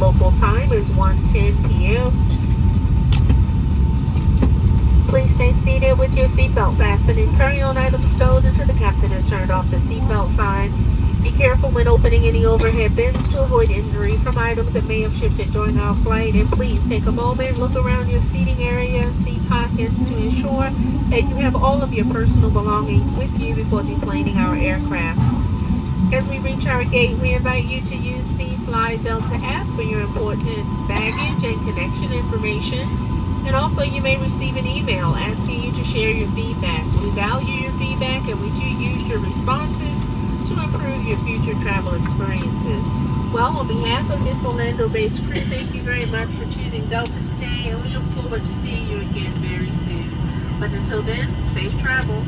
local time is 1:10 p.m. Please stay seated with your seatbelt fastened and carry on items stowed until the captain has turned off the seatbelt sign. Be careful when opening any overhead bins to avoid injury from items that may have shifted during our flight. And please take a moment, look around your seating area and seat pockets to ensure that you have all of your personal belongings with you before deplaning our aircraft. As we reach our gate, we invite you to use the Fly Delta app for your important baggage and connection information. And also, you may receive an email asking you to share your feedback. We value your feedback and we do use your responses to improve your future travel experiences. Well, on behalf of this Orlando-based crew, thank you very much for choosing Delta today, and we look forward to seeing you again very soon. But until then, safe travels.